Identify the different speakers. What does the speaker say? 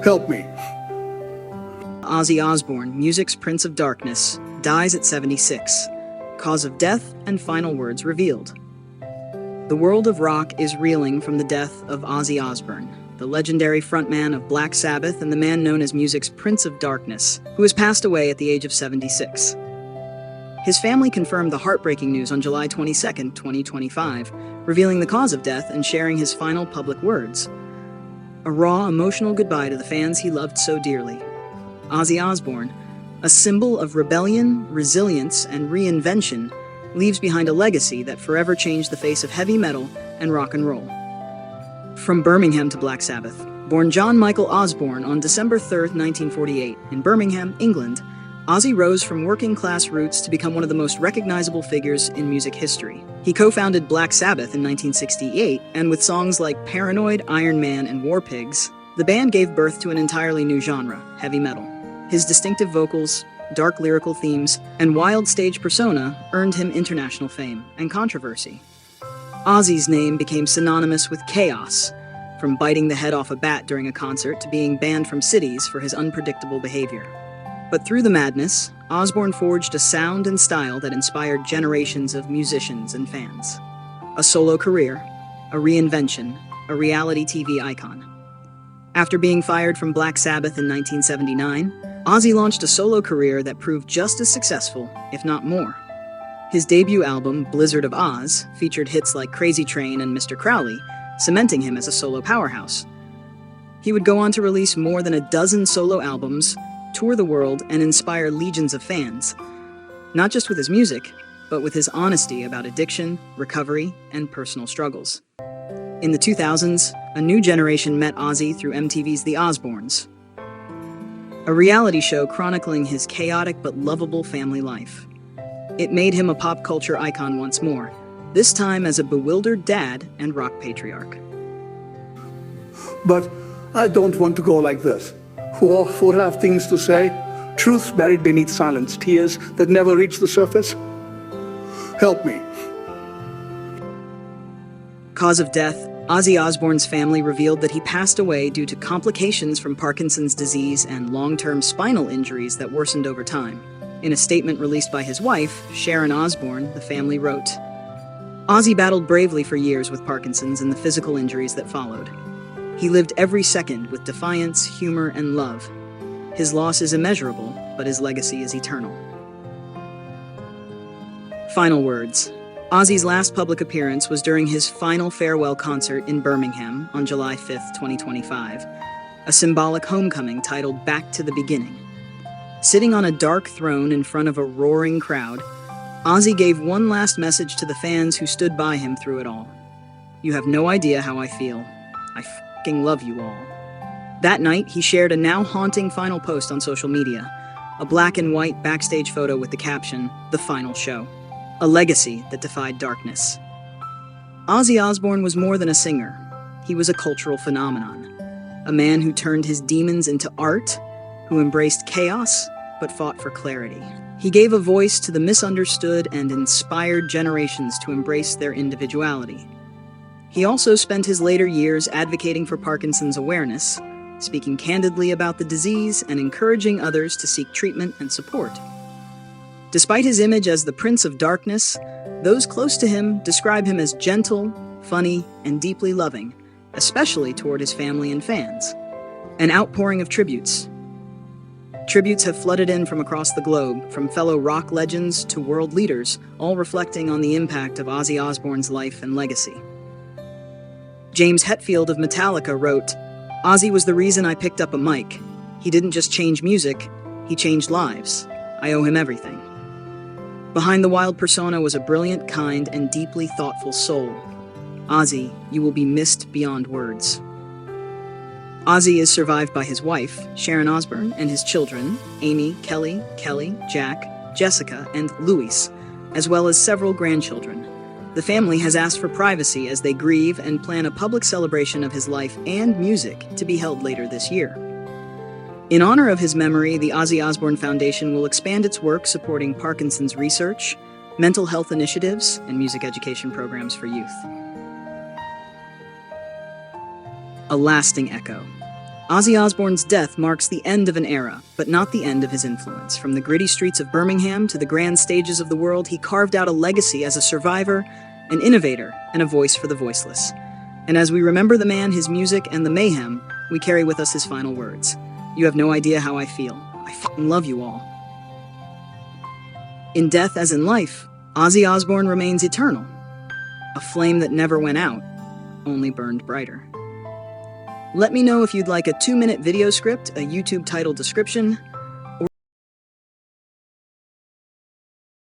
Speaker 1: Help me.
Speaker 2: Ozzy Osbourne, music's Prince of Darkness, dies at 76. Cause of death and final words revealed. The world of rock is reeling from the death of Ozzy Osbourne, the legendary frontman of Black Sabbath and the man known as music's Prince of Darkness, who has passed away at the age of 76. His family confirmed the heartbreaking news on July 22, 2025, revealing the cause of death and sharing his final public words. A raw, emotional goodbye to the fans he loved so dearly. Ozzy Osbourne, a symbol of rebellion, resilience, and reinvention, leaves behind a legacy that forever changed the face of heavy metal and rock and roll. From Birmingham to Black Sabbath, born John Michael Osbourne on December 3, 1948, in Birmingham, England, Ozzy rose from working-class roots to become one of the most recognizable figures in music history. He co-founded Black Sabbath in 1968, and with songs like Paranoid, Iron Man, and War Pigs, the band gave birth to an entirely new genre, heavy metal. His distinctive vocals, dark lyrical themes, and wild stage persona earned him international fame and controversy. Ozzy's name became synonymous with chaos, from biting the head off a bat during a concert to being banned from cities for his unpredictable behavior. But through the madness, Osbourne forged a sound and style that inspired generations of musicians and fans. A solo career, a reinvention, a reality TV icon. After being fired from Black Sabbath in 1979, Ozzy launched a solo career that proved just as successful, if not more. His debut album, Blizzard of Oz, featured hits like Crazy Train and Mr. Crowley, cementing him as a solo powerhouse. He would go on to release more than a dozen solo albums, tour the world, and inspire legions of fans, not just with his music, but with his honesty about addiction, recovery, and personal struggles. In the 2000s, a new generation met Ozzy through MTV's The Osbournes, a reality show chronicling his chaotic but lovable family life. It made him a pop culture icon once more, this time as a bewildered dad and rock patriarch.
Speaker 1: But I don't want to go like this. Who would have things to say? Truths buried beneath silence, tears that never reach the surface? Help me.
Speaker 2: Cause of death, Ozzy Osbourne's family revealed that he passed away due to complications from Parkinson's disease and long-term spinal injuries that worsened over time. In a statement released by his wife, Sharon Osbourne, the family wrote, "Ozzy battled bravely for years with Parkinson's and the physical injuries that followed. He lived every second with defiance, humor, and love. His loss is immeasurable, but his legacy is eternal." Final words. Ozzy's last public appearance was during his final farewell concert in Birmingham on July 5, 2025, a symbolic homecoming titled Back to the Beginning. Sitting on a dark throne in front of a roaring crowd, Ozzy gave one last message to the fans who stood by him through it all. "You have no idea how I feel. I f***ing love you all." That night, he shared a now haunting final post on social media, a black and white backstage photo with the caption, "The Final Show," a legacy that defied darkness. Ozzy Osbourne was more than a singer. He was a cultural phenomenon, a man who turned his demons into art, who embraced chaos, but fought for clarity. He gave a voice to the misunderstood and inspired generations to embrace their individuality. He also spent his later years advocating for Parkinson's awareness, speaking candidly about the disease and encouraging others to seek treatment and support. Despite his image as the Prince of Darkness, those close to him describe him as gentle, funny, and deeply loving, especially toward his family and fans. An outpouring of tributes. Tributes have flooded in from across the globe, from fellow rock legends to world leaders, all reflecting on the impact of Ozzy Osbourne's life and legacy. James Hetfield of Metallica wrote, "Ozzy was the reason I picked up a mic. He didn't just change music, he changed lives. I owe him everything." Behind the wild persona was a brilliant, kind, and deeply thoughtful soul. Ozzy, you will be missed beyond words. Ozzy is survived by his wife, Sharon Osbourne, and his children, Amy, Kelly, Jack, Jessica, and Luis, as well as several grandchildren. The family has asked for privacy as they grieve and plan a public celebration of his life and music to be held later this year. In honor of his memory, the Ozzy Osbourne Foundation will expand its work supporting Parkinson's research, mental health initiatives, and music education programs for youth. A lasting echo. Ozzy Osbourne's death marks the end of an era, but not the end of his influence. From the gritty streets of Birmingham to the grand stages of the world, he carved out a legacy as a survivor, an innovator, and a voice for the voiceless. And as we remember the man, his music, and the mayhem, we carry with us his final words. You have no idea how I feel. I fucking love you all. In death as in life, Ozzy Osbourne remains eternal. A flame that never went out, only burned brighter. Let me know if you'd like a 2-minute video script, a YouTube title description,